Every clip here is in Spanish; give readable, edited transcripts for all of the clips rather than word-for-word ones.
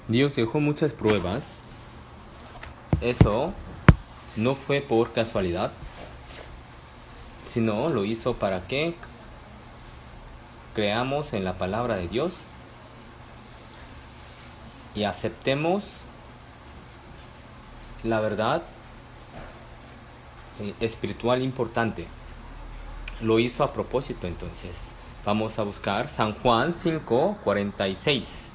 Dios dejó muchas pruebas. Eso no fue por casualidad, sino lo hizo para que creamos en la palabra de Dios y aceptemos la verdad espiritual importante. Lo hizo a propósito. Entonces vamos a buscar San Juan 5:46.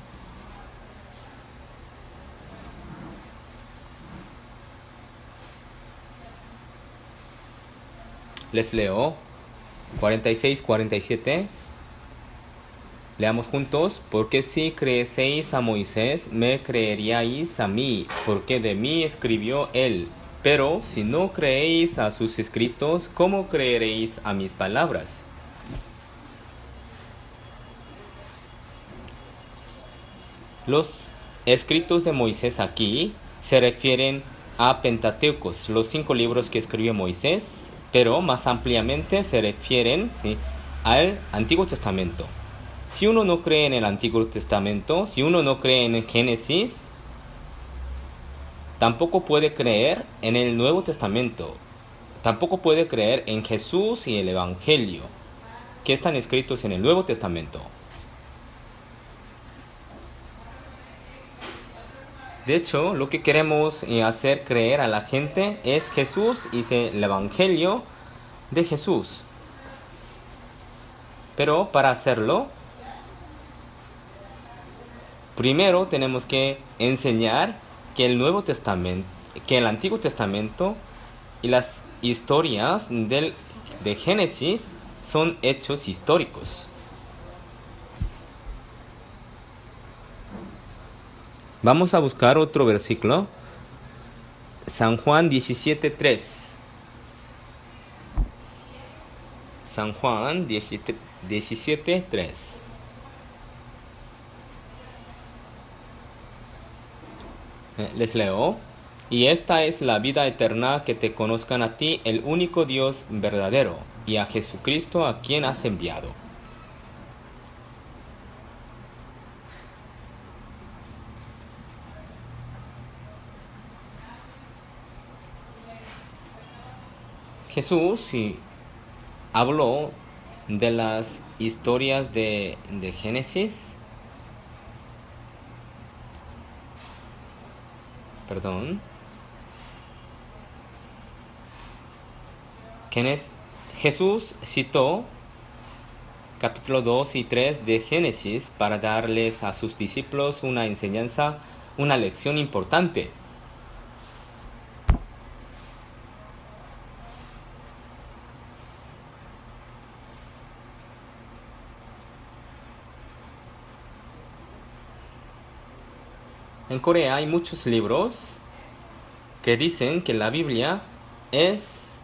Les leo 46-47. Leamos juntos. Porque si creéis a Moisés, me creeríais a mí, porque de mí escribió él. Pero si no creéis a sus escritos, ¿cómo creeréis a mis palabras? Los escritos de Moisés aquí se refieren a Pentateucos, los 5 libros que escribió Moisés, pero más ampliamente se refieren al Antiguo Testamento. Si uno no cree en el Antiguo Testamento, si uno no cree en el Génesis, tampoco puede creer en el Nuevo Testamento. Tampoco puede creer en Jesús y el Evangelio, que están escritos en el Nuevo Testamento. De hecho, lo que queremos hacer creer a la gente es Jesús y el Evangelio de Jesús. Pero para hacerlo, primero tenemos que enseñar que el Nuevo Testamento, que el Antiguo Testamento y las historias de Génesis son hechos históricos. Vamos a buscar otro versículo. San Juan 17:3. San Juan 17:3. Les leo. Y esta es la vida eterna, que te conozcan a ti, el único Dios verdadero, y a Jesucristo, a quien has enviado. Jesús habló de las historias de Génesis. Jesús citó capítulo 2 y 3 de Génesis para darles a sus discípulos una enseñanza, una lección importante. En Corea hay muchos libros que dicen que la Biblia es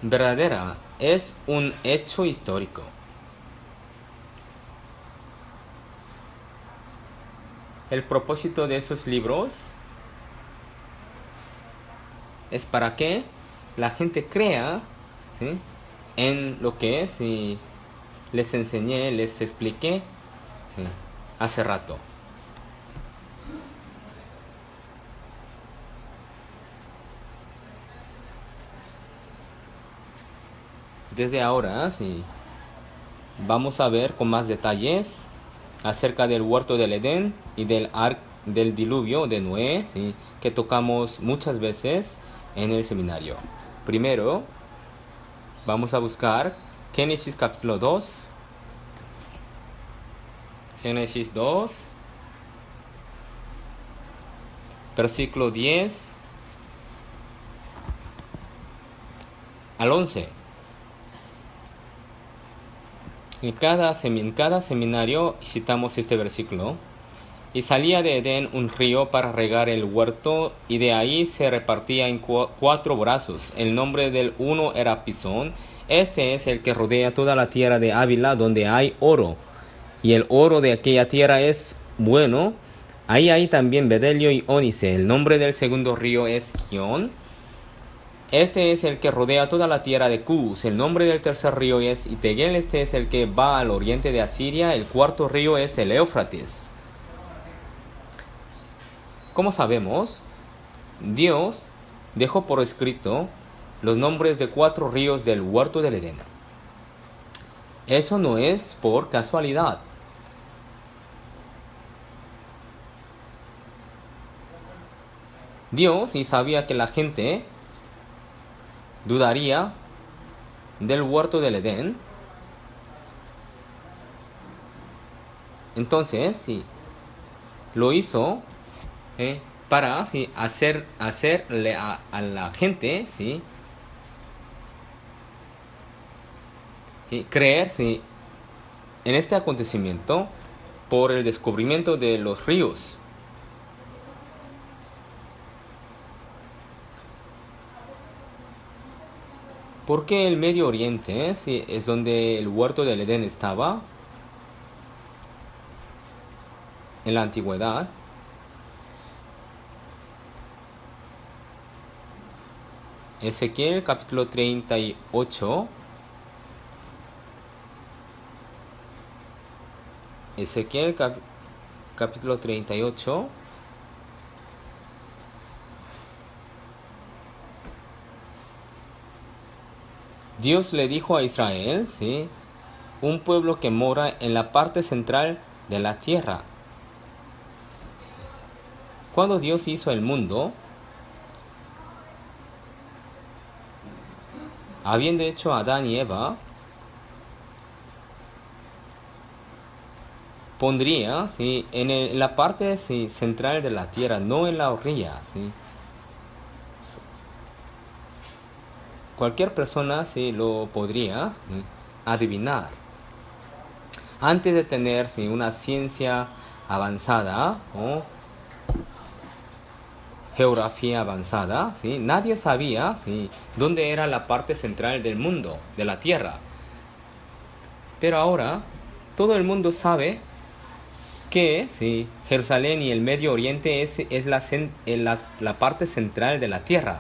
verdadera, es un hecho histórico. El propósito de esos libros es para que la gente crea en lo que les enseñé, les expliqué hace rato. Desde ahora, vamos a ver con más detalles acerca del huerto del Edén y del diluvio de Noé, que tocamos muchas veces en el seminario. Primero, vamos a buscar Génesis capítulo 2. Génesis 2, versículo 10 al 11. En cada seminario citamos este versículo. Y salía de Edén un río para regar el huerto, y de ahí se repartía en 4 brazos. El nombre del uno era Pisón. Este es el que rodea toda la tierra de Ávila, donde hay oro. Y el oro de aquella tierra es bueno. Ahí hay también bedelio y ónice. El nombre del segundo río es Gión. Este es el que rodea toda la tierra de Cus. El nombre del tercer río es Itegel. Este es el que va al oriente de Asiria. El cuarto río es el Éufrates. como sabemos, Dios dejó por escrito los nombres de 4 ríos del huerto del Edén. Eso no es por casualidad. Dios sí sabía que la gente dudaría del huerto del Edén. Entonces, sí, lo hizo para sí, hacerle a la gente sí, creer sí, en este acontecimiento por el descubrimiento de los ríos. Porque el Medio Oriente sí, es donde el huerto del Edén estaba en la antigüedad. Ezequiel capítulo 38. Ezequiel capítulo 38. Dios le dijo a Israel, ¿sí?, un pueblo que mora en la parte central de la tierra. Cuando Dios hizo el mundo, habiendo hecho a Adán y Eva, pondría ¿sí?, en la parte ¿sí?, central de la tierra, no en la orilla. ¿Sí? Cualquier persona ¿sí?, lo podría ¿sí?, adivinar. Antes de tener ¿sí?, una ciencia avanzada o geografía avanzada, ¿sí?, nadie sabía ¿sí?, dónde era la parte central del mundo, de la tierra. Pero ahora todo el mundo sabe que ¿sí?, Jerusalén y el Medio Oriente es la parte central de la tierra.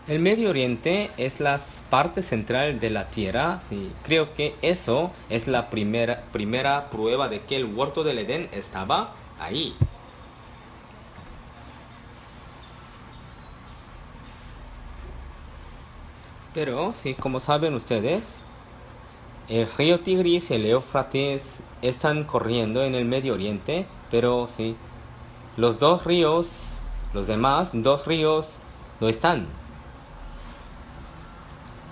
El Medio Oriente es la parte central de la tierra. Sí. Creo que eso es la primera prueba de que el huerto del Edén estaba ahí. Pero, sí, como saben ustedes, el río Tigris y el Éufrates están corriendo en el Medio Oriente, pero sí, los demás 2 ríos no están.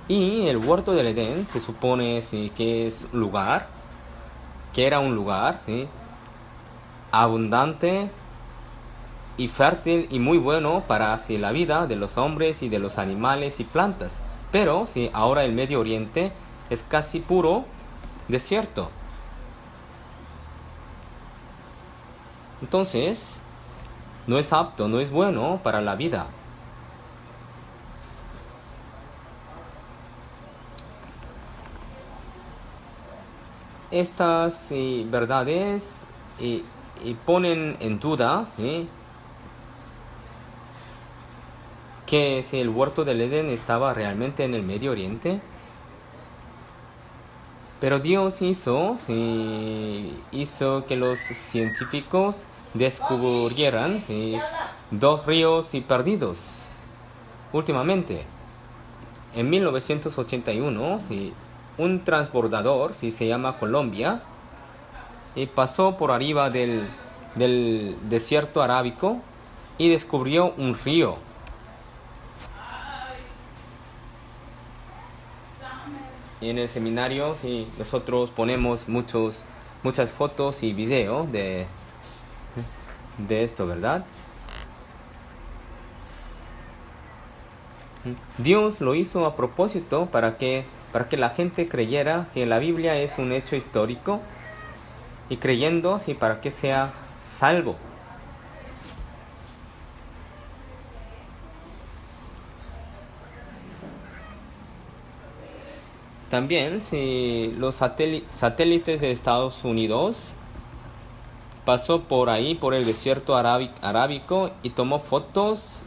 Y el huerto del Edén se supone ¿sí?, que era un lugar ¿sí?, abundante y fértil y muy bueno para ¿sí?, la vida de los hombres y de los animales y plantas. Pero ¿sí?, ahora el Medio Oriente es casi puro desierto. Entonces, no es apto, no es bueno para la vida. Estas verdades ponen en duda ¿sí?, que si el huerto del Edén estaba realmente en el Medio Oriente. Pero Dios hizo que los científicos descubrieran ¿sí?, 2 ríos perdidos últimamente. En 1981, ¿sí?, un transbordador se llama Colombia y pasó por arriba del desierto arábico y descubrió un río. Y en el seminario sí, nosotros ponemos muchas fotos y videos de esto, ¿verdad? Dios lo hizo a propósito para que la gente creyera que la Biblia es un hecho histórico y creyendo sí, para que sea salvo. También si los satélites de Estados Unidos pasó por ahí, por el desierto arábico y tomó fotos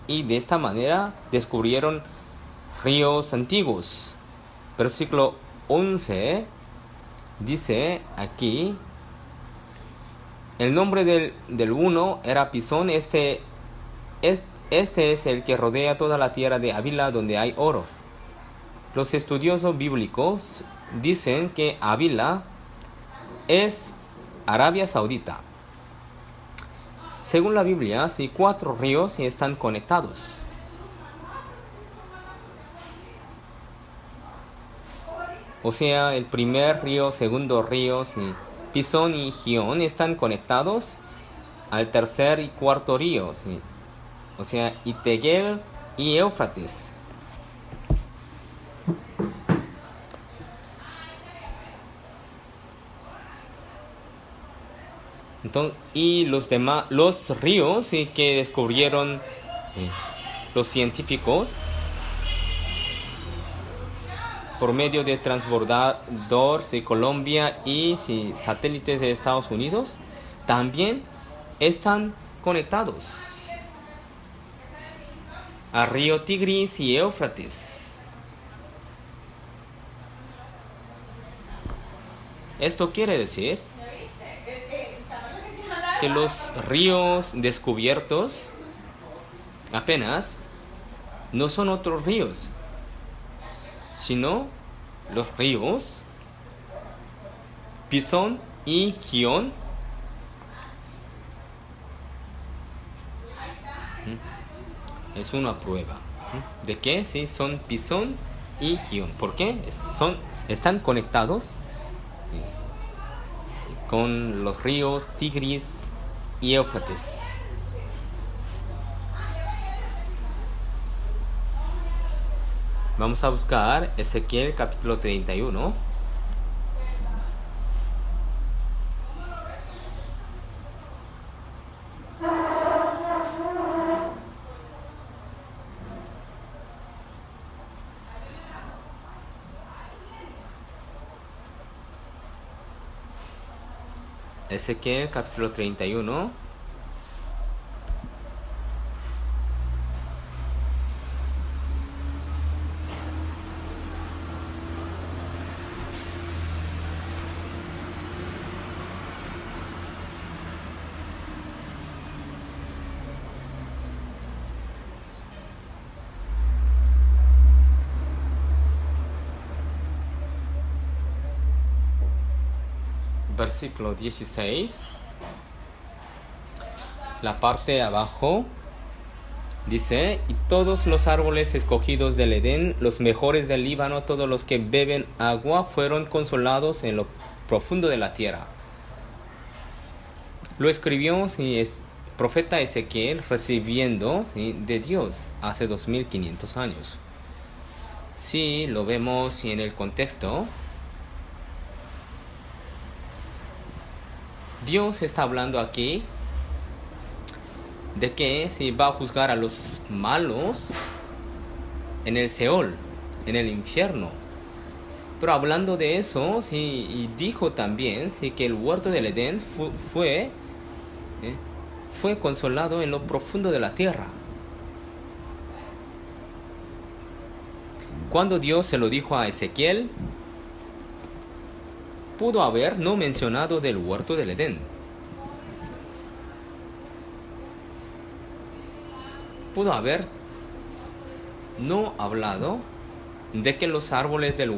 y de esta manera descubrieron ríos antiguos. Versículo 11 dice aquí, el nombre del uno era Pisón, este es el que rodea toda la tierra de Avila donde hay oro. Los estudiosos bíblicos dicen que Avila es Arabia Saudita. Según la Biblia, 4 ríos están conectados. O sea, el primer río, segundo río, Pisón y Gión están conectados al tercer y cuarto río. O sea, Itegel y Éufrates. Entonces, y los ríos que descubrieron los científicos por medio de transbordadores de Colombia y satélites de Estados Unidos, también están conectados a río Tigris y Éufrates. Esto quiere decir que los ríos descubiertos apenas no son otros ríos, sino los ríos Pisón y Gión. Es una prueba de que son Pisón y Gión. ¿Por qué? Están conectados con los ríos Tigris y Éufrates. Vamos a buscar Ezequiel capítulo 31. Ezequiel capítulo 31. Versículo 16, la parte de abajo dice: y todos los árboles escogidos del Edén, los mejores del Líbano, todos los que beben agua, fueron consolados en lo profundo de la tierra. Lo escribió profeta Ezequiel recibiendo de Dios hace 2500 años. Si lo vemos en el contexto, Dios está hablando aquí de que va a juzgar a los malos en el Seol, en el infierno. Pero hablando de eso, y dijo también que el huerto del Edén fue consolado en lo profundo de la tierra. Cuando Dios se lo dijo a Ezequiel, pudo haber no mencionado del huerto del Edén. Pudo haber no hablado de que los árboles del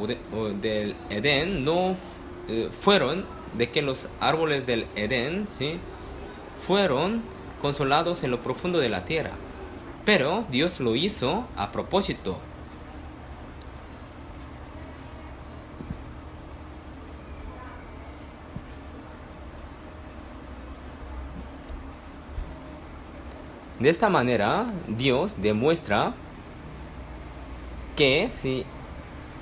Edén fueron consolados en lo profundo de la tierra. Pero Dios lo hizo a propósito. De esta manera, Dios demuestra que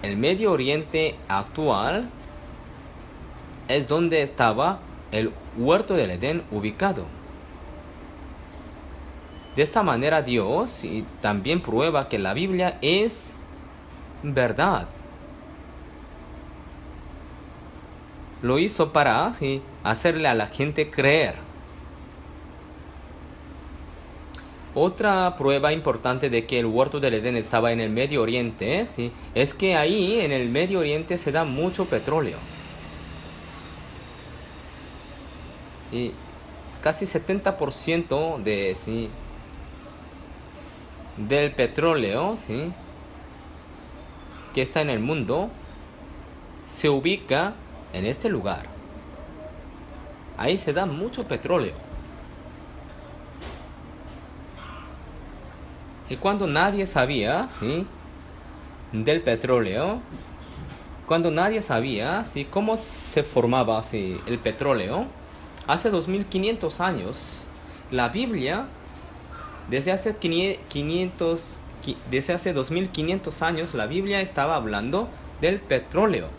el Medio Oriente actual es donde estaba el huerto del Edén ubicado. De esta manera, Dios también prueba que la Biblia es verdad. Lo hizo para hacerle a la gente creer. Otra prueba importante de que el huerto del Edén estaba en el Medio Oriente, ¿sí?, es que ahí en el Medio Oriente se da mucho petróleo. Y casi 70% de, ¿sí?, del petróleo, ¿sí?, que está en el mundo se ubica en este lugar. Ahí se da mucho petróleo. Y cuando nadie sabía, ¿sí?, del petróleo, cuando nadie sabía, ¿sí?, cómo se formaba, ¿sí?, el petróleo, hace 2500 años, la Biblia, desde hace 2500 años, la Biblia estaba hablando del petróleo.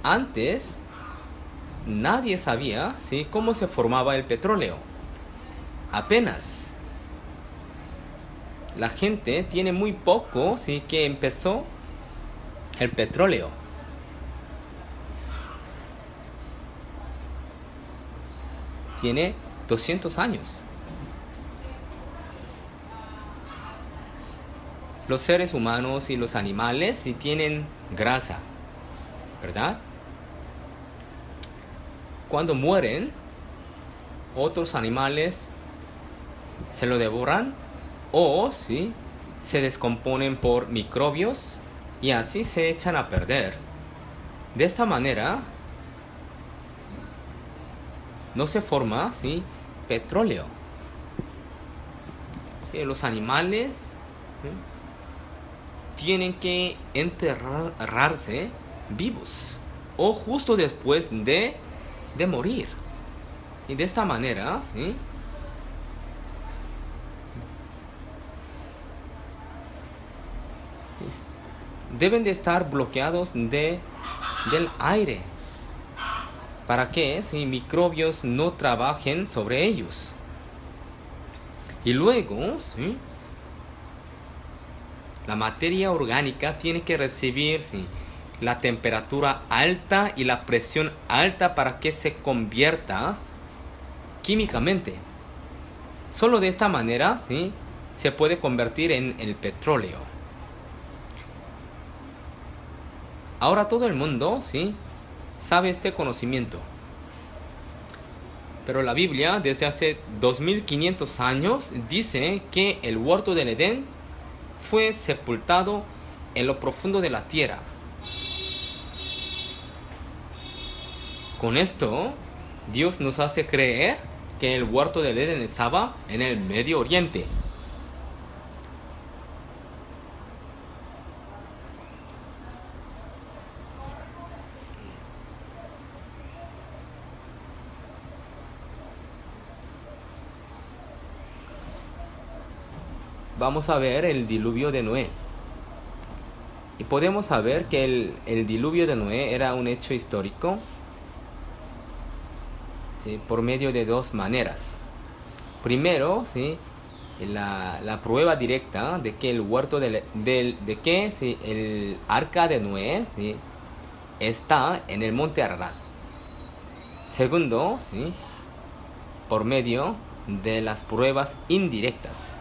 Antes, nadie sabía, ¿sí?, cómo se formaba el petróleo. Apenas la gente tiene muy poco, ¿sí?, que empezó el petróleo. Tiene 200 años. Los seres humanos y los animales sí tienen grasa, ¿verdad? Cuando mueren, otros animales se lo devoran o, ¿sí?, se descomponen por microbios y así se echan a perder. De esta manera no se forma, ¿sí?, petróleo. Los animales, ¿sí?, tienen que enterrarse vivos o justo después de morir. Y de esta manera, ¿sí?, deben de estar bloqueados del aire para que, ¿sí?, microbios no trabajen sobre ellos. Y luego, ¿sí?, la materia orgánica tiene que recibir, ¿sí?, la temperatura alta y la presión alta para que se convierta químicamente. Solo de esta manera, ¿sí?, se puede convertir en el petróleo. Ahora todo el mundo, ¿sí?, sabe este conocimiento. Pero la Biblia, desde hace 2500 años, dice que el huerto del Edén fue sepultado en lo profundo de la tierra. Con esto, Dios nos hace creer que el huerto del Edén estaba en el Medio Oriente. Vamos a ver el diluvio de Noé. Y podemos saber que el diluvio de Noé era un hecho histórico, ¿sí?, por medio de dos maneras. Primero, ¿sí?, la prueba directa de que el huerto ¿sí?, el arca de Noé, ¿sí?, está en el monte Ararat. Segundo, ¿sí?, por medio de las pruebas indirectas.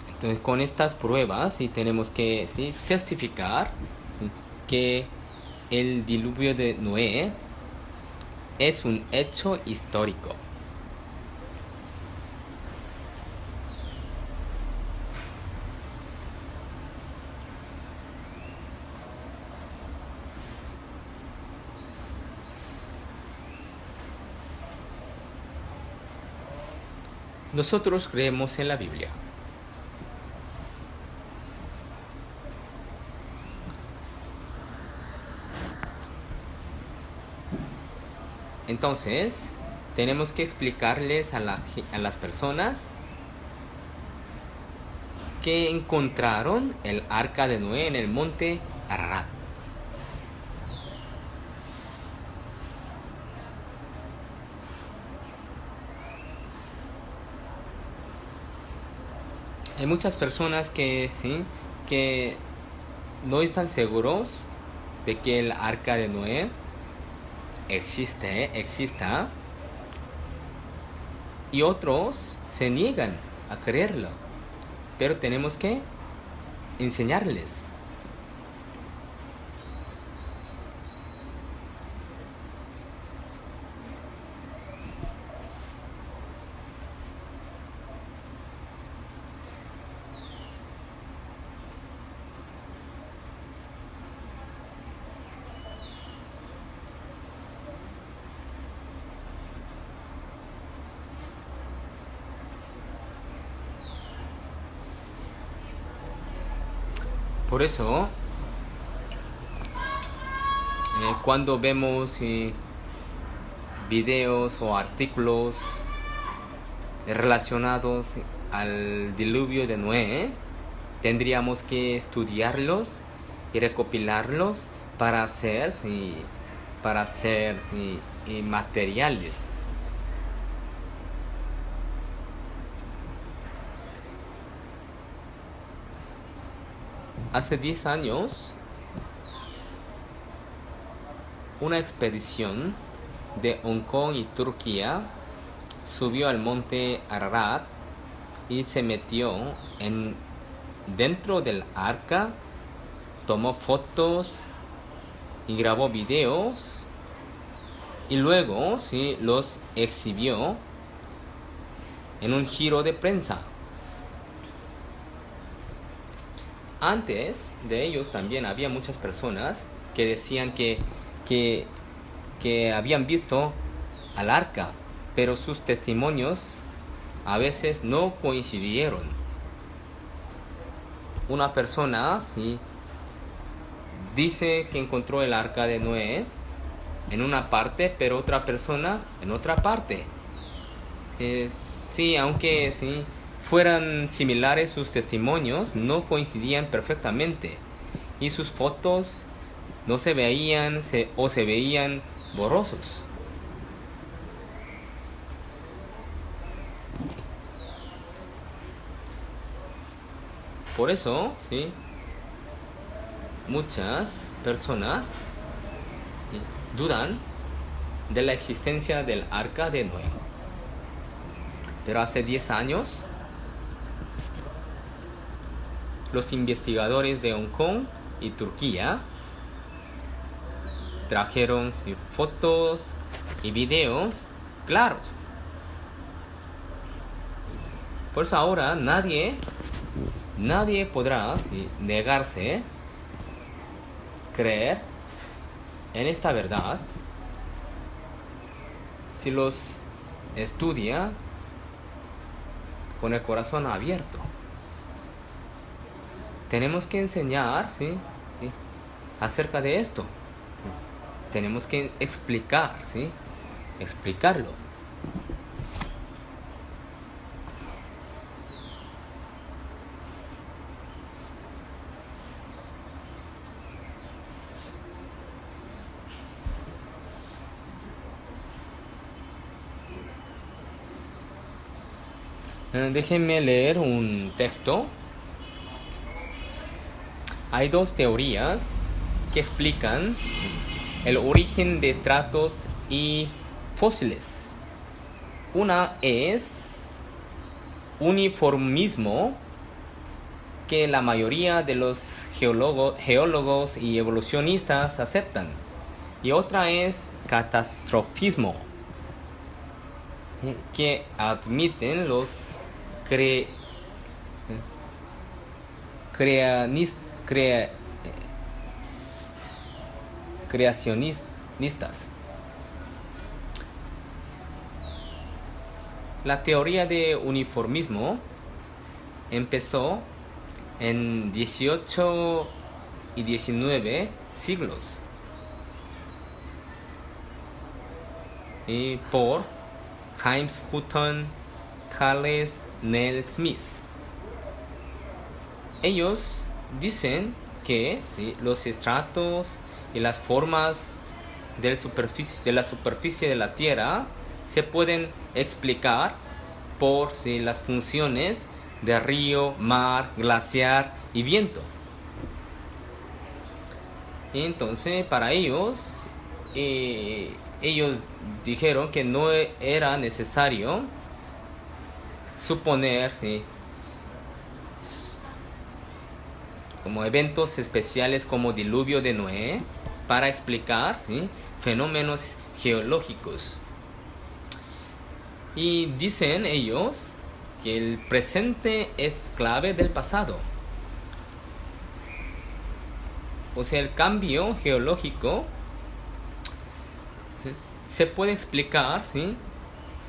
Entonces, con estas pruebas, sí, tenemos que, ¿sí?, testificar, ¿sí?, que el diluvio de Noé es un hecho histórico. Nosotros creemos en la Biblia. Entonces, tenemos que explicarles a las personas que encontraron el arca de Noé en el monte Ararat. Hay muchas personas que, ¿sí?, que no están seguros de que el arca de Noé exista, y otros se niegan a creerlo. Pero tenemos que enseñarles. Por eso, cuando vemos videos o artículos relacionados al diluvio de Noé, tendríamos que estudiarlos y recopilarlos para hacer materiales. Hace 10 años, una expedición de Hong Kong y Turquía subió al monte Ararat y se metió dentro del arca, tomó fotos y grabó videos y luego los exhibió en un giro de prensa. Antes de ellos también había muchas personas que decían que habían visto al arca, pero sus testimonios a veces no coincidieron. Una persona dice que encontró el arca de Noé en una parte, pero otra persona en otra parte. Aunque fueran similares, sus testimonios no coincidían perfectamente y sus fotos no se veían o se veían borrosos. Por eso, muchas personas dudan de la existencia del arca de Noé. Pero hace 10 años, los investigadores de Hong Kong y Turquía trajeron fotos y videos claros. Por eso ahora nadie podrá negarse, creer en esta verdad si los estudia con el corazón abierto. Tenemos que enseñar acerca de esto. Tenemos que explicarlo. Déjenme leer un texto. Hay dos teorías que explican el origen de estratos y fósiles. Una es uniformismo, que la mayoría de los geólogos y evolucionistas aceptan. Y otra es catastrofismo, que admiten los creacionistas. La teoría de uniformismo empezó en 18 y 19 siglos y por James Hutton, Charles Neil Smith. Ellos dicen que los estratos y las formas de la superficie de la Tierra se pueden explicar por las funciones de río, mar, glaciar y viento. Y entonces para ellos dijeron que no era necesario suponer, ¿sí?, como eventos especiales como diluvio de Noé para explicar, ¿sí?, fenómenos geológicos. Y dicen ellos que el presente es clave del pasado. O sea, el cambio geológico se puede explicar, ¿sí?,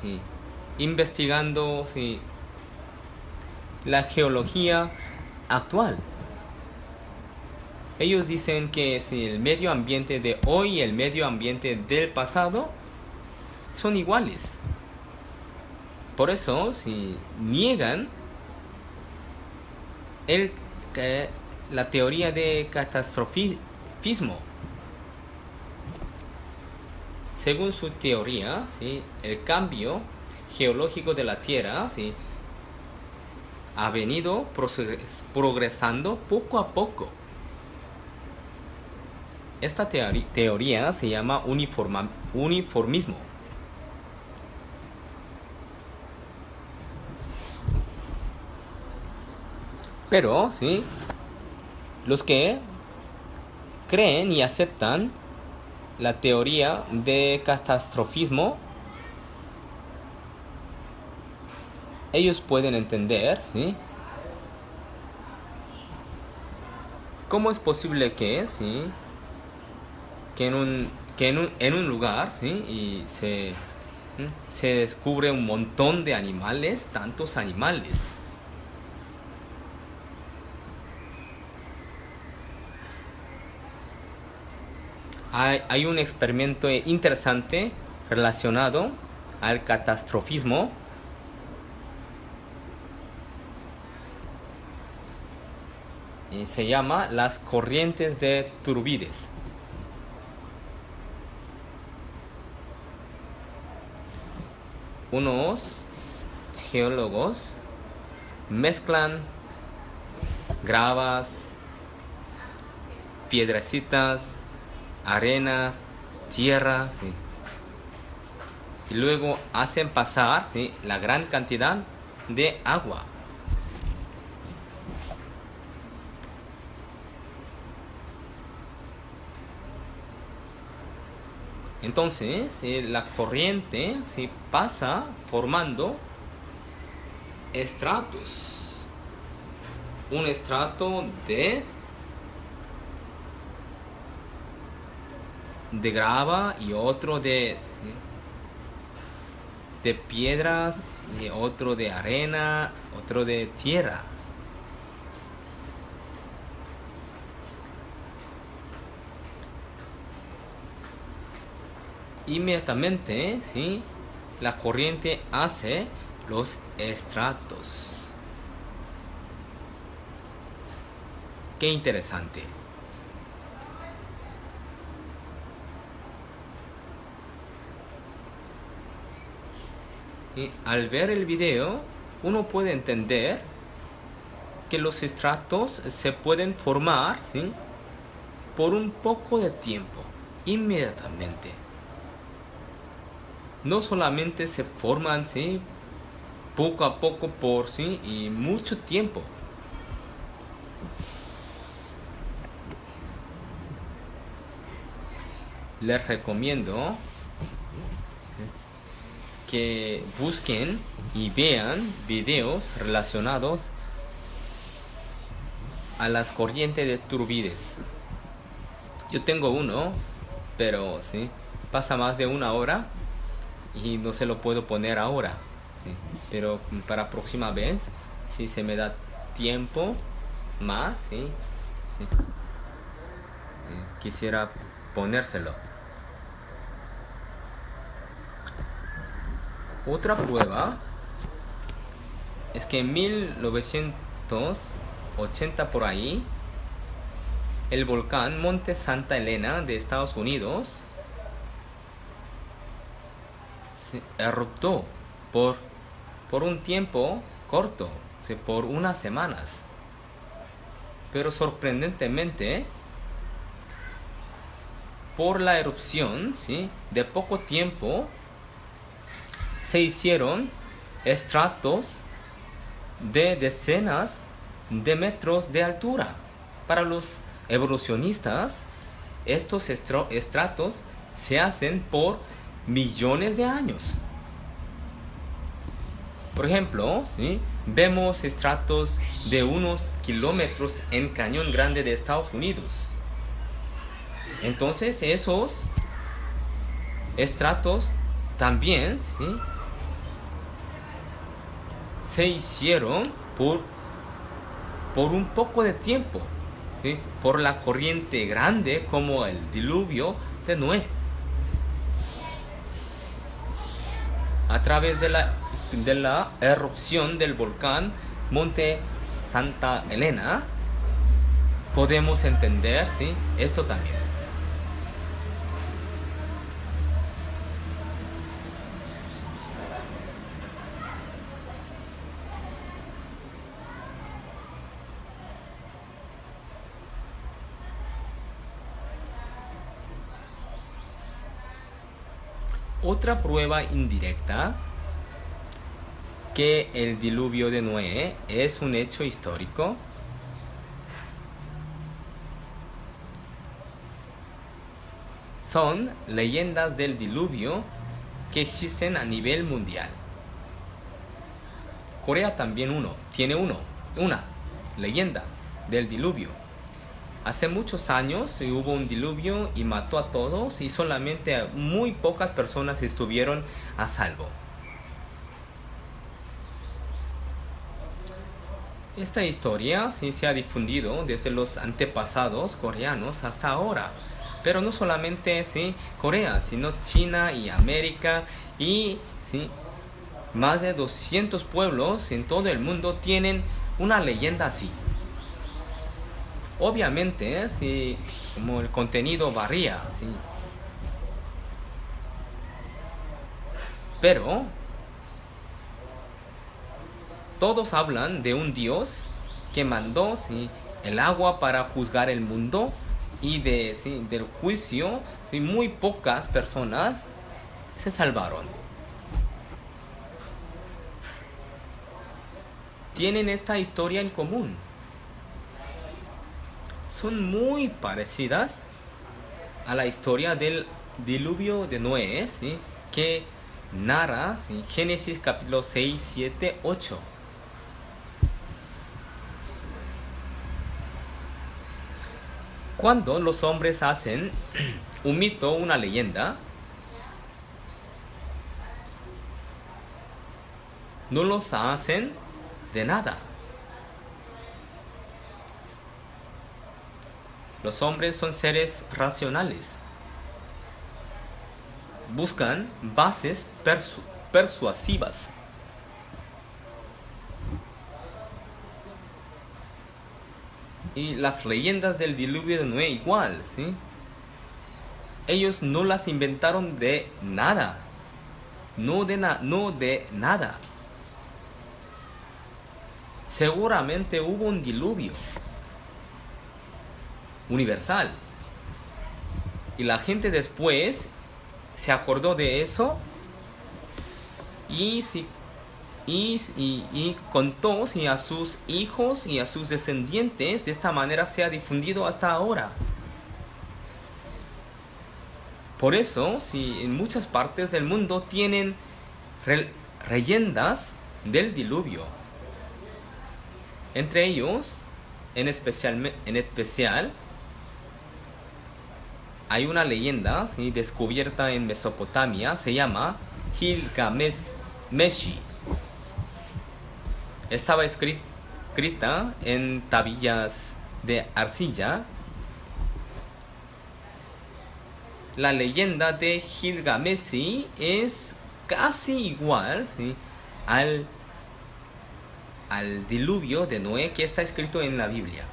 sí, investigando, ¿sí?, la geología actual. Ellos dicen que si el medio ambiente de hoy y el medio ambiente del pasado son iguales. Por eso, si niegan la teoría de catastrofismo. Según su teoría, ¿sí?, el cambio geológico de la Tierra, ¿sí?, ha venido progresando poco a poco. Esta teoría se llama uniformismo. Pero, ¿sí?, los que creen y aceptan la teoría de catastrofismo, ellos pueden entender, ¿sí?, cómo es posible que, ¿sí?, que en un lugar, ¿sí?, y se descubre un montón de animales, tantos animales. Hay un experimento interesante relacionado al catastrofismo. Y se llama las corrientes de Turbíades. Unos geólogos mezclan gravas, piedrecitas, arenas, tierra, ¿sí?, y luego hacen pasar, ¿sí?, la gran cantidad de agua. Entonces, la corriente, ¿sí?, pasa formando estratos. Un estrato de grava y otro de piedras y otro de arena, otro de tierra. Inmediatamente, ¿sí?, la corriente hace los estratos. Qué interesante. Y al ver el video, uno puede entender que los estratos se pueden formar, ¿sí?, por un poco de tiempo, inmediatamente. No solamente se forman, ¿sí?, poco a poco por, ¿sí?, y mucho tiempo. Les recomiendo que busquen y vean videos relacionados a las corrientes de Turbíades. Yo tengo uno, pero sí, pasa más de una hora y no se lo puedo poner ahora, ¿sí? Pero para próxima vez, si se me da tiempo más, ¿sí?, quisiera ponérselo. Otra prueba es que en 1980 por ahí, el volcán Monte Santa Elena de Estados Unidos se eruptó por un tiempo corto, por unas semanas. Pero sorprendentemente, por la erupción, ¿sí?, de poco tiempo, se hicieron estratos de decenas de metros de altura. Para los evolucionistas, estos estratos se hacen por millones de años. Por ejemplo, ¿sí?, vemos estratos de unos kilómetros en Cañón Grande de Estados Unidos. Entonces esos estratos también, ¿sí?, se hicieron por un poco de tiempo, ¿sí?, por la corriente grande como el diluvio de Noé. A través de la erupción del volcán Monte Santa Elena, podemos entender, ¿sí?, esto también. Otra prueba indirecta que el diluvio de Noé es un hecho histórico son leyendas del diluvio que existen a nivel mundial. Corea también tiene una leyenda del diluvio. Hace muchos años hubo un diluvio y mató a todos y solamente muy pocas personas estuvieron a salvo. Esta historia sí se ha difundido desde los antepasados coreanos hasta ahora. Pero no solamente, ¿sí?, Corea, sino China y América y, ¿sí?, más de 200 pueblos en todo el mundo tienen una leyenda así. Obviamente, sí, como el contenido varía, ¿sí?, pero todos hablan de un Dios que mandó, ¿sí?, el agua para juzgar el mundo y del juicio, y muy pocas personas se salvaron. Tienen esta historia en común. Son muy parecidas a la historia del diluvio de Noé, ¿sí?, que narra, ¿sí?, Génesis capítulo 6, 7, 8. Cuando los hombres hacen un mito, una leyenda, no los hacen de nada. Los hombres son seres racionales. Buscan bases persuasivas. Y las leyendas del diluvio de Noé igual, ¿sí? Ellos no las inventaron de nada. No de nada. Seguramente hubo un diluvio universal. Y la gente después se acordó de eso y contó, ¿sí?, a sus hijos y a sus descendientes. De esta manera se ha difundido hasta ahora. Por eso, ¿sí?, en muchas partes del mundo tienen leyendas del diluvio. Entre ellos, en especial, hay una leyenda, ¿sí?, descubierta en Mesopotamia, se llama Gilgamesh. Estaba escrita en tablillas de arcilla. La leyenda de Gilgamesh es casi igual, ¿sí?, al diluvio de Noé que está escrito en la Biblia.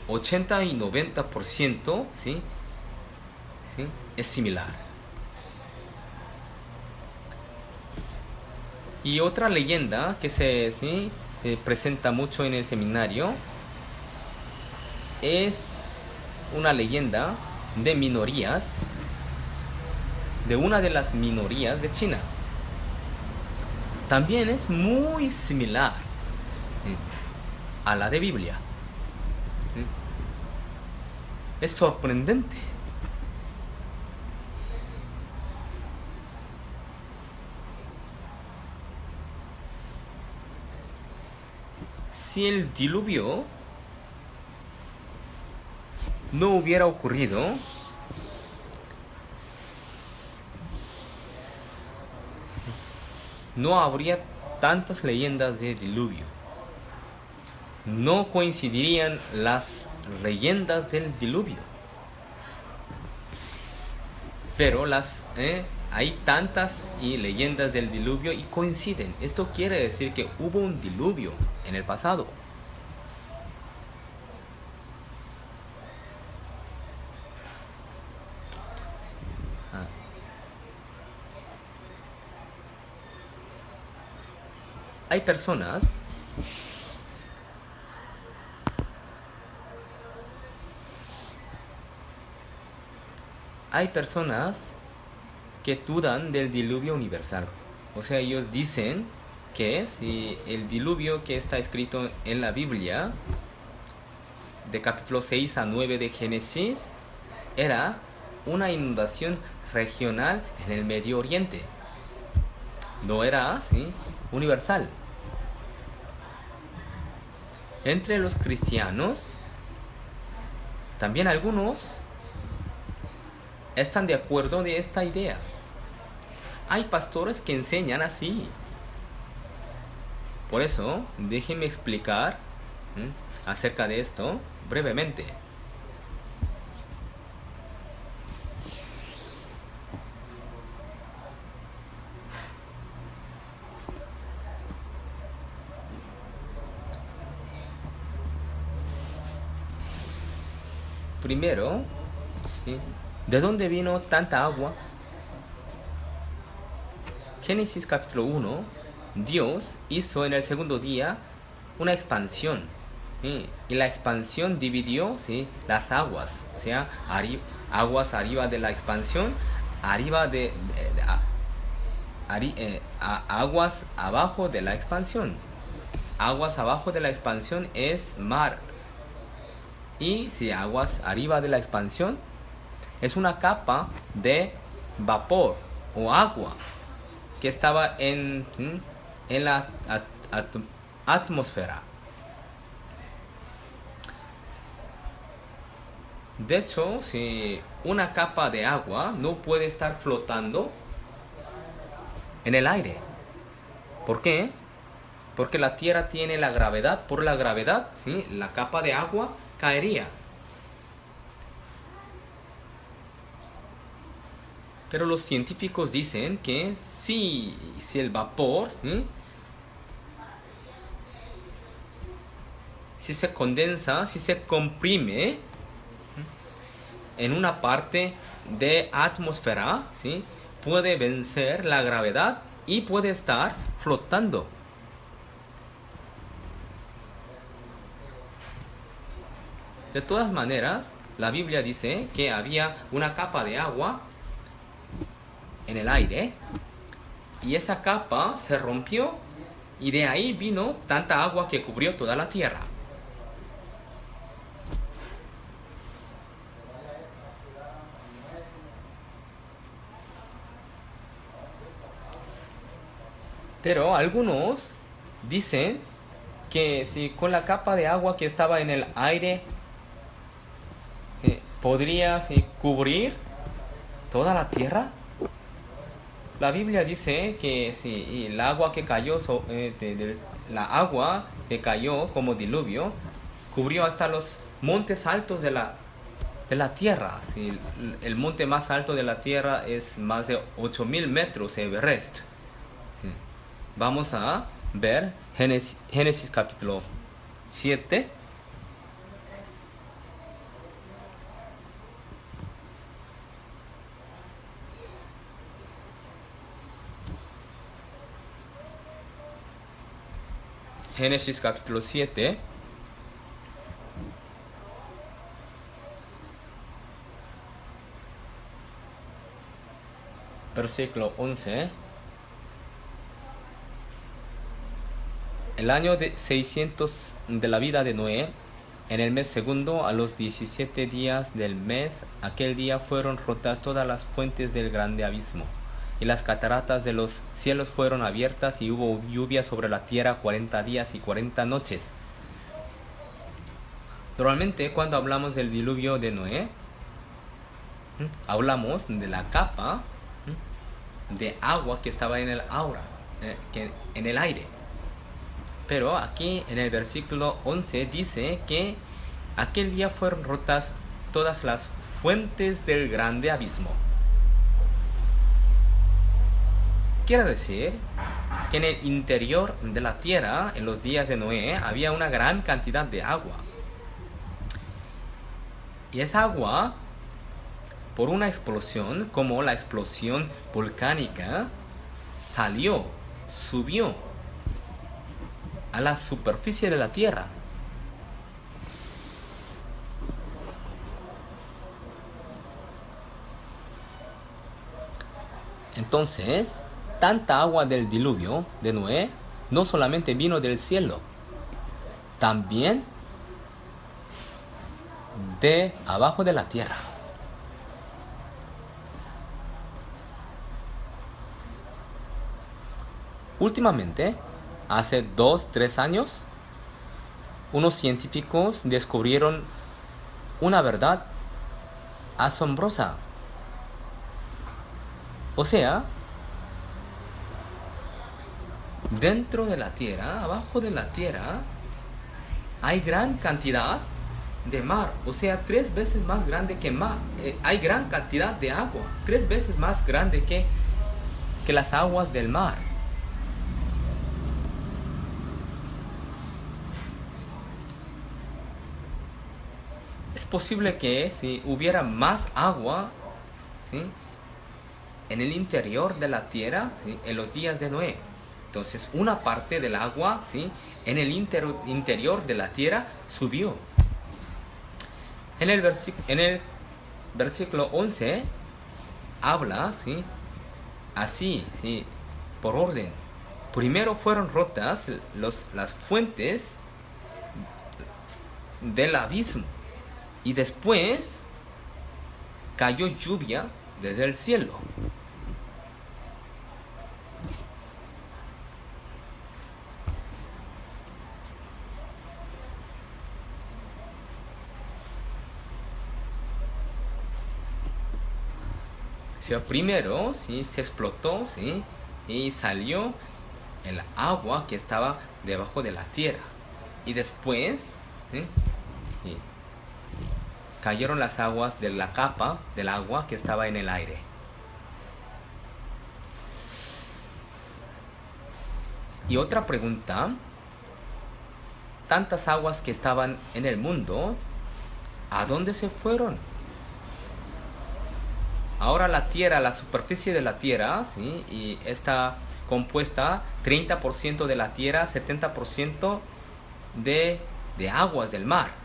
80 y 90%, ¿sí?, es similar. Y otra leyenda que se presenta mucho en el seminario es una leyenda de minorías, de una de las minorías de China. También es muy similar, ¿sí?, a la de Biblia. Es sorprendente. Si el diluvio no hubiera ocurrido, no habría tantas leyendas de diluvio. No coincidirían las leyendas del diluvio. Pero hay tantas leyendas del diluvio y coinciden. Esto quiere decir que hubo un diluvio en el pasado. Hay personas que dudan del diluvio universal. O sea, ellos dicen que si el diluvio que está escrito en la Biblia, de capítulo 6 a 9 de Génesis, era una inundación regional en el Medio Oriente. No era universal. Entre los cristianos, también algunos están de acuerdo de esta idea. Hay pastores que enseñan así. Por eso, déjenme explicar acerca de esto brevemente. Primero, ¿de dónde vino tanta agua? Génesis capítulo 1, Dios hizo en el segundo día una expansión. Y la expansión dividió las aguas. O sea, aguas arriba de la expansión, aguas abajo de la expansión. Aguas abajo de la expansión es mar. Y aguas arriba de la expansión es una capa de vapor o agua que estaba en la atmósfera. De hecho, una capa de agua no puede estar flotando en el aire. ¿Por qué? Porque la Tierra tiene la gravedad. Por la gravedad, la capa de agua caería. Pero los científicos dicen que si el vapor, si se condensa, si se comprime en una parte de atmósfera, puede vencer la gravedad y puede estar flotando. De todas maneras, la Biblia dice que había una capa de agua en el aire y esa capa se rompió y de ahí vino tanta agua que cubrió toda la tierra. Pero algunos dicen que si con la capa de agua que estaba en el aire podría cubrir toda la tierra. La Biblia dice que el agua que cayó, la agua que cayó como diluvio, cubrió hasta los montes altos de la tierra. El monte más alto de la tierra es más de 8.000 metros, Everest. Vamos a ver Génesis capítulo 7. Génesis capítulo 7. Versículo 11. El año de 600 de la vida de Noé, en el mes segundo, a los 17 días del mes, aquel día fueron rotas todas las fuentes del grande abismo, y las cataratas de los cielos fueron abiertas, y hubo lluvia sobre la tierra 40 días y 40 noches. Normalmente, cuando hablamos del diluvio de Noé, hablamos de la capa de agua que estaba en el aura, en el aire. Pero aquí en el versículo 11 dice que aquel día fueron rotas todas las fuentes del grande abismo. Quiere decir que en el interior de la tierra, en los días de Noé, había una gran cantidad de agua. Y esa agua, por una explosión, como la explosión volcánica, subió a la superficie de la tierra. Entonces, tanta agua del diluvio de Noé no solamente vino del cielo, también de abajo de la tierra. Últimamente, hace 2-3 años, unos científicos descubrieron una verdad asombrosa. O sea, dentro de la tierra, abajo de la tierra, hay gran cantidad de mar. O sea, 3 veces más grande que mar. Hay gran cantidad de agua, 3 veces más grande que las aguas del mar. Es posible que si hubiera más agua, ¿sí?, en el interior de la tierra, ¿sí?, en los días de Noé. Entonces, una parte del agua, ¿sí?, en el interior de la tierra subió. En el versículo 11 habla, ¿sí?, así, ¿sí?, por orden. Primero fueron rotas las fuentes del abismo, y después cayó lluvia desde el cielo. O sea, primero, ¿sí?, se explotó, ¿sí?, y salió el agua que estaba debajo de la tierra. Y después, ¿sí?, cayeron las aguas de la capa del agua que estaba en el aire. Y otra pregunta: tantas aguas que estaban en el mundo, ¿a dónde se fueron? Ahora la tierra, la superficie de la tierra, ¿sí?, y está compuesta 30% de la tierra, 70% de aguas del mar.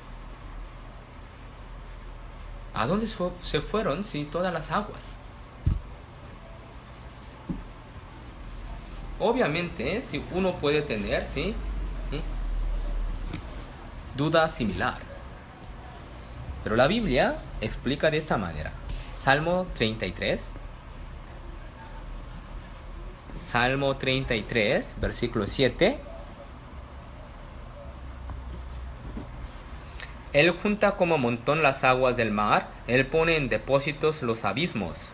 ¿A dónde se fueron, sí, todas las aguas? Obviamente, si uno puede tener, ¿sí?, duda similar. Pero la Biblia explica de esta manera. Salmo 33. Salmo 33, versículo 7. Él junta como montón las aguas del mar, Él pone en depósitos los abismos.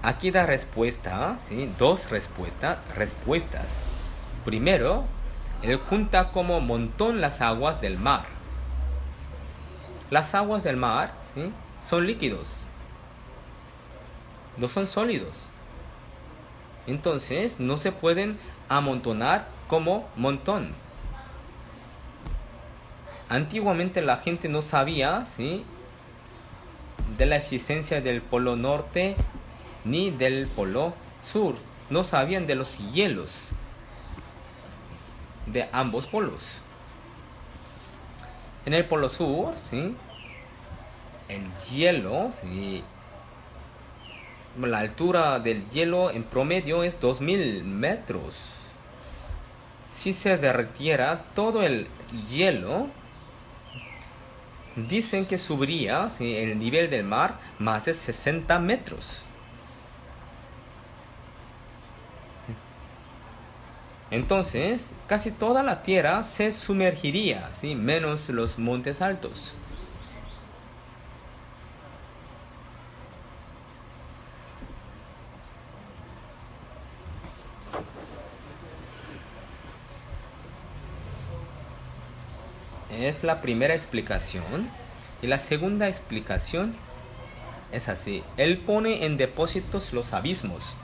Aquí da respuesta, ¿sí?, 2 respuestas. Primero, Él junta como montón las aguas del mar. Las aguas del mar, ¿sí?, son líquidos, no son sólidos. Entonces, no se pueden amontonar como montón. Antiguamente la gente no sabía, ¿sí?, de la existencia del polo norte ni del polo sur. No sabían de los hielos de ambos polos. En el polo sur, ¿sí?, el hielo, ¿sí?, La altura del hielo en promedio es 2000 metros. Si se derritiera todo el hielo, dicen que subiría, ¿sí?, el nivel del mar más de 60 metros. Entonces, casi toda la tierra se sumergiría, ¿sí?, menos los montes altos. Es la primera explicación. Y la segunda explicación es así. Él pone en depósitos los abismos.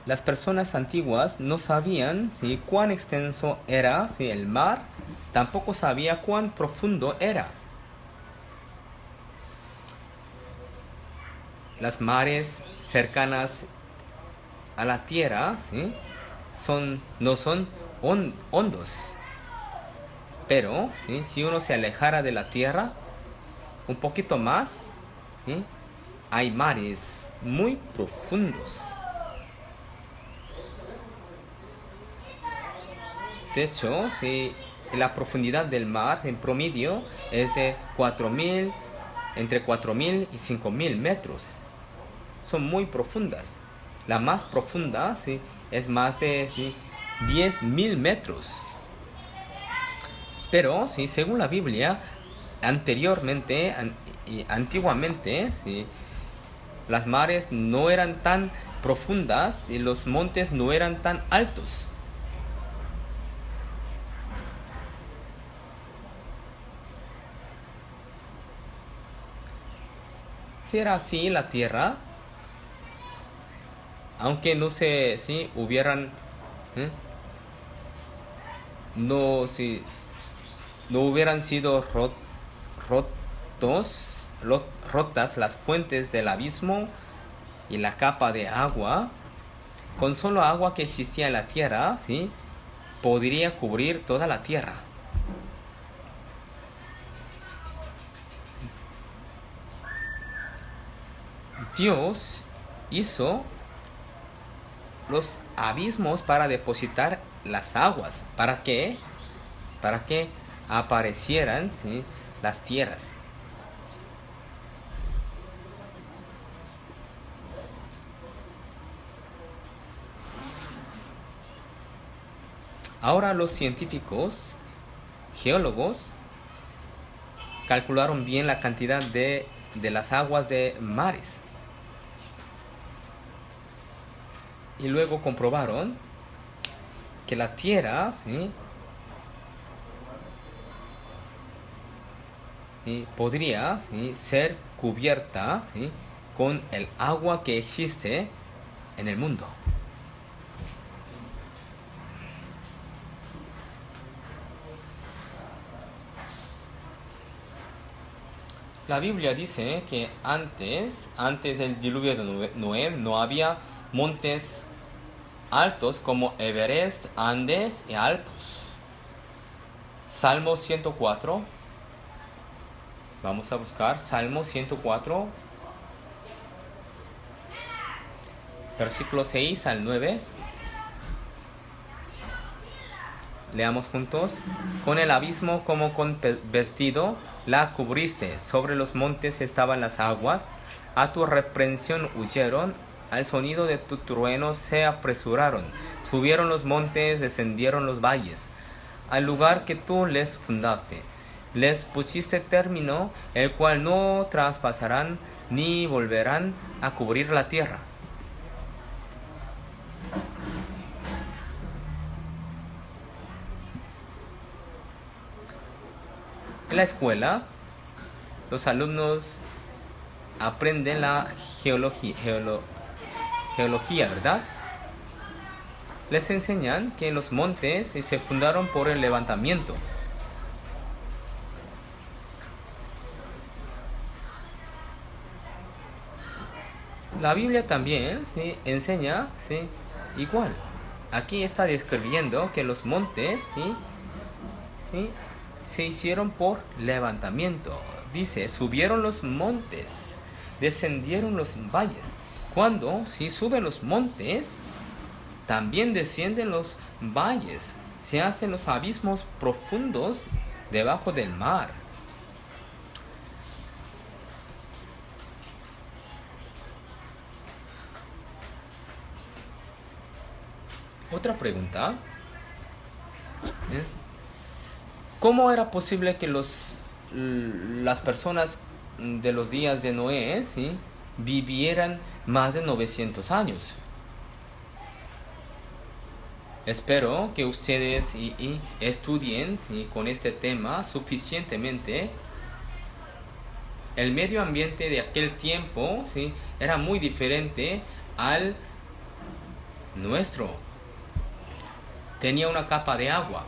Las personas antiguas no sabían, ¿sí?, cuán extenso era, ¿sí?, el mar. Tampoco sabía cuán profundo era. Las mares cercanas a la tierra, ¿sí?, no son hondos. Pero, ¿sí?, si uno se alejara de la tierra un poquito más, ¿sí?, hay mares muy profundos. De hecho, ¿sí?, la profundidad del mar en promedio es de entre 4000 y 5000 metros. Son muy profundas. La más profunda, ¿sí?, es más de, ¿sí?, 10.000 metros. Pero, ¿sí?, según la Biblia, antiguamente, ¿sí?, las mares no eran tan profundas y los montes no eran tan altos. Si era así la tierra, aunque no se, ¿sí?, hubieran, no hubieran sido rotas las fuentes del abismo y la capa de agua, con solo agua que existía en la tierra, ¿sí?, podría cubrir toda la tierra. Dios hizo los abismos para depositar las aguas. ¿Para qué? Para que aparecieran, ¿sí?, las tierras. Ahora los científicos, geólogos, calcularon bien la cantidad de las aguas de mares. Y luego comprobaron que la tierra, ¿sí?, podría, ¿sí?, ser cubierta, ¿sí?, con el agua que existe en el mundo. La Biblia dice que antes del diluvio de Noé, no había montes altos como Everest, Andes y Alpes. Salmo 104. Vamos a buscar Salmo 104, versículo 6 al 9. Leamos juntos. Con el abismo como con vestido la cubriste, sobre los montes estaban las aguas, a tu reprensión huyeron, al sonido de tu trueno se apresuraron, subieron los montes, descendieron los valles, al lugar que tú les fundaste. Les pusiste término, el cual no traspasarán ni volverán a cubrir la tierra. En la escuela, los alumnos aprenden la geología, ¿verdad? Les enseñan que los montes se fundaron por el levantamiento. La Biblia también, ¿sí?, enseña, ¿sí?, igual. Aquí está describiendo que los montes, ¿sí?, se hicieron por levantamiento. dice, subieron los montes, descendieron los valles. Cuando si suben los montes, también descienden los valles. Se hacen los abismos profundos debajo del mar. Otra pregunta. ¿Cómo era posible que las personas de los días de Noé, ¿sí?, vivieran más de 900 años? Espero que ustedes y estudien, ¿sí?, con este tema suficientemente. El medio ambiente de aquel tiempo, ¿sí?, era muy diferente al nuestro. Tenía una capa de agua.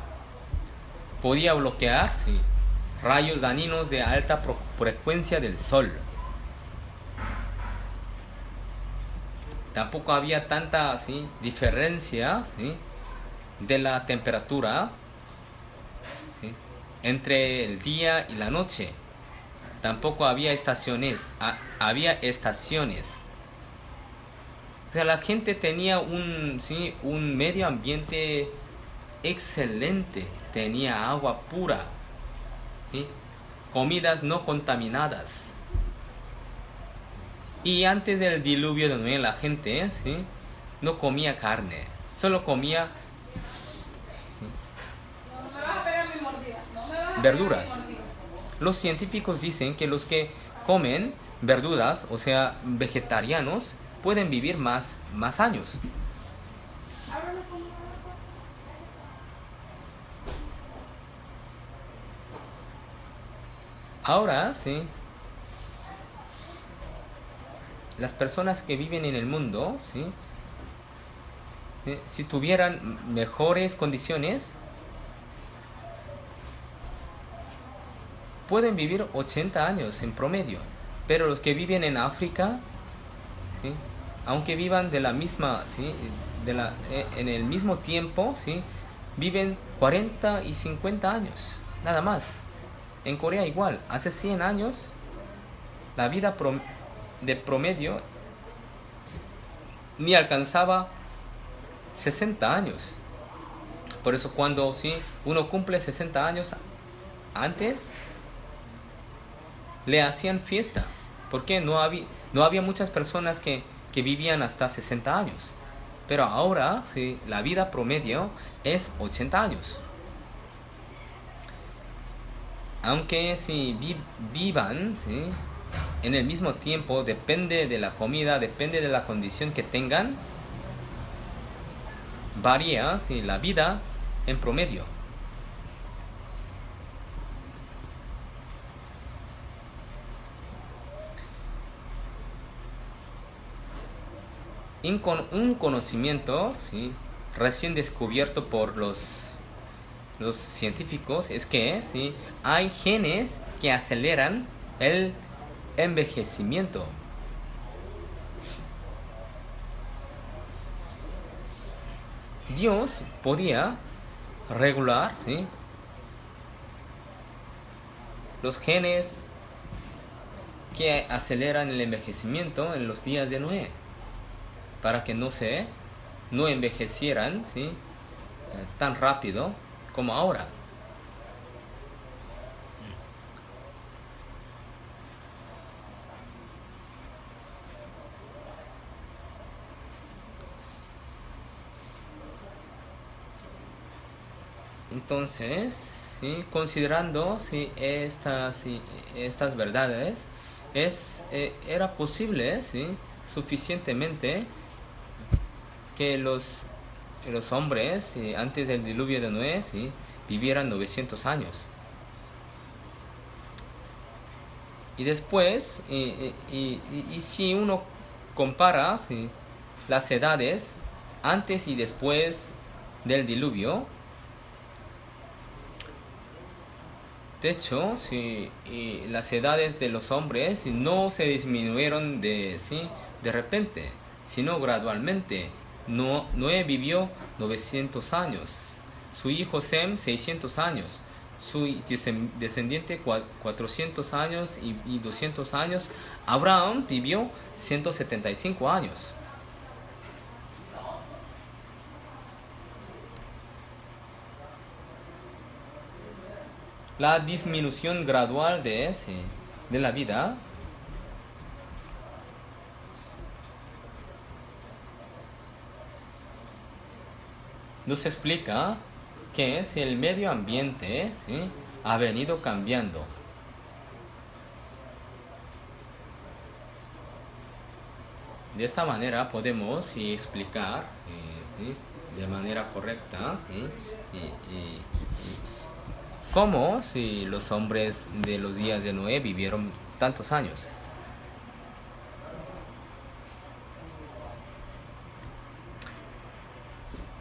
Podía bloquear, ¿sí?, rayos dañinos de alta frecuencia del sol. Tampoco había tanta, ¿sí?, diferencia, ¿sí?, de la temperatura, ¿sí?, entre el día y la noche. Tampoco había estaciones. O sea, la gente tenía un medio ambiente excelente. Tenía agua pura, ¿sí?, comidas no contaminadas. Y antes del diluvio de Noé, la gente, ¿sí?, no comía carne, solo comía, ¿sí?, verduras. Los científicos dicen que los que comen verduras, o sea, vegetarianos, pueden vivir más años. Ahora, sí, las personas que viven en el mundo, ¿sí?, si tuvieran mejores condiciones, pueden vivir 80 años en promedio. Pero los que viven en África, ¿sí?, aunque vivan de la misma, ¿sí?, en el mismo tiempo, ¿sí?, viven 40 y 50 años, nada más. En Corea igual, hace 100 años, la vida de promedio ni alcanzaba 60 años. Por eso cuando, ¿sí?, uno cumple 60 años antes, le hacían fiesta, porque no había muchas personas que vivían hasta 60 años. Pero ahora, ¿sí?, la vida promedio es 80 años. Aunque si vivan, ¿sí?, en el mismo tiempo, depende de la comida, depende de la condición que tengan, varía, ¿sí?, la vida en promedio. Un conocimiento, ¿sí?, recién descubierto por los científicos es que, ¿sí?, hay genes que aceleran el envejecimiento. Dios podía regular, ¿sí?, los genes que aceleran el envejecimiento en los días de Noé, para que no envejecieran, ¿sí?, tan rápido como ahora. Entonces, ¿sí?, considerando, ¿sí?, estas verdades, era posible, ¿sí?, suficientemente que los hombres, ¿sí?, antes del diluvio de Noé, ¿sí?, vivieran 900 años. Y después, y si uno compara, ¿sí?, las edades antes y después del diluvio, de hecho, ¿sí?, las edades de los hombres no se disminuyeron de repente, sino gradualmente. Noé vivió 900 años, su hijo Sem 600 años, su descendiente 400 años y 200 años. Abraham vivió 175 años. La disminución gradual de la vida nos explica que si el medio ambiente ha venido cambiando. De esta manera podemos explicar de manera correcta cómo los hombres de los días de Noé vivieron tantos años.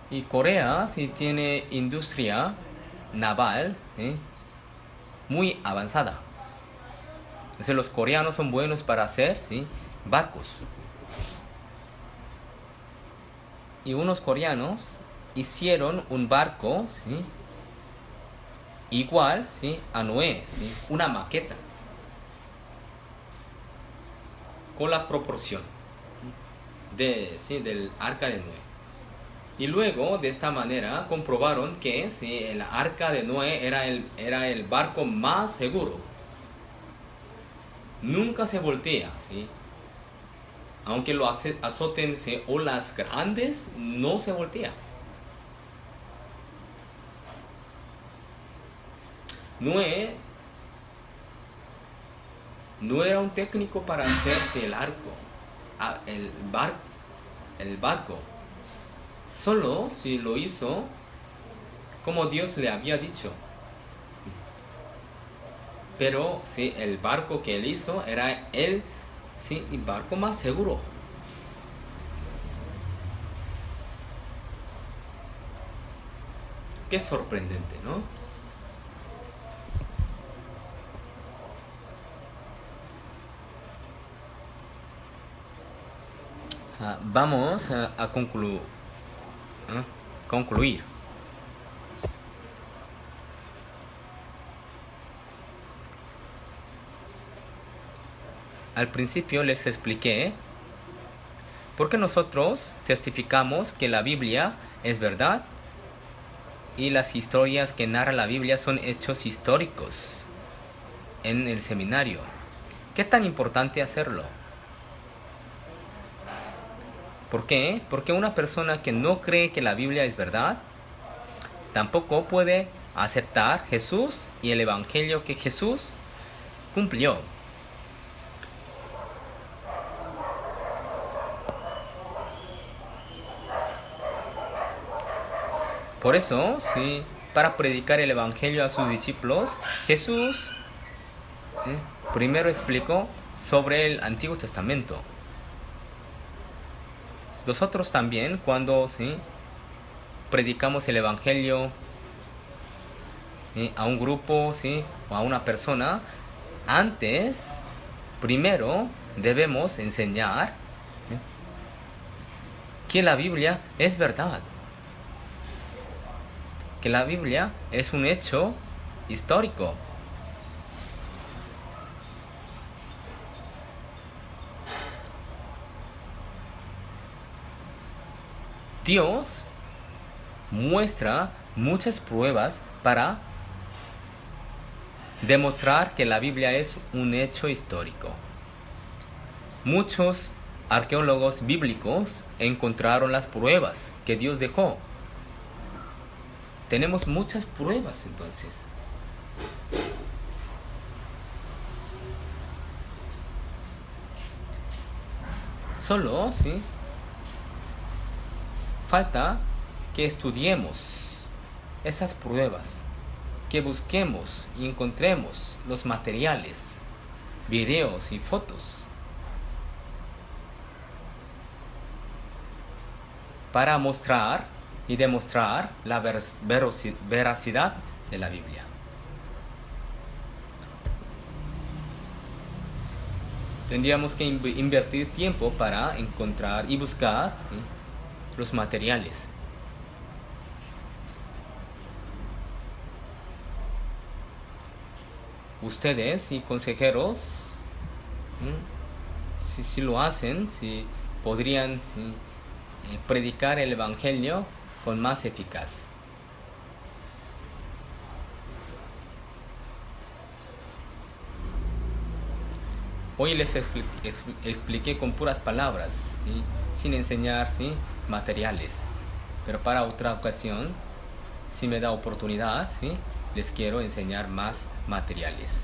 Y Corea tiene industria naval muy avanzada. Entonces los coreanos son buenos para hacer barcos. Y unos coreanos hicieron un barco igual a Noé, una maqueta con la proporción del arca de Noé. Y luego de esta manera comprobaron que el arca de Noé era el barco más seguro. Nunca se voltea, aunque lo azoten olas grandes, no se voltea. Noé no era un técnico para hacerse el barco. Solo si lo hizo como Dios le había dicho. Pero el barco que él hizo era el barco más seguro. Qué sorprendente, ¿no? Vamos a concluir. Al principio les expliqué por qué nosotros testificamos que la Biblia es verdad y las historias que narra la Biblia son hechos históricos en el seminario. ¿Qué tan importante hacerlo? ¿Por qué? Porque una persona que no cree que la Biblia es verdad, tampoco puede aceptar Jesús y el Evangelio que Jesús cumplió. Por eso, para predicar el Evangelio a sus discípulos, Jesús primero explicó sobre el Antiguo Testamento. Nosotros también, cuando predicamos el Evangelio a un grupo o a una persona, primero debemos enseñar que la Biblia es verdad, que la Biblia es un hecho histórico. Dios muestra muchas pruebas para demostrar que la Biblia es un hecho histórico. Muchos arqueólogos bíblicos encontraron las pruebas que Dios dejó. Tenemos muchas pruebas entonces. Solo, falta que estudiemos esas pruebas, que busquemos y encontremos los materiales, videos y fotos para mostrar y demostrar la veracidad de la Biblia. Tendríamos que invertir tiempo para encontrar y buscar los materiales. ustedes y consejeros, si lo hacen, si podrían predicar el Evangelio con más eficaz. Hoy les expliqué con puras palabras, ¿sí? Sin enseñar, ¿sí?, materiales. Pero para otra ocasión, si me da oportunidad, ¿sí?, les quiero enseñar más materiales.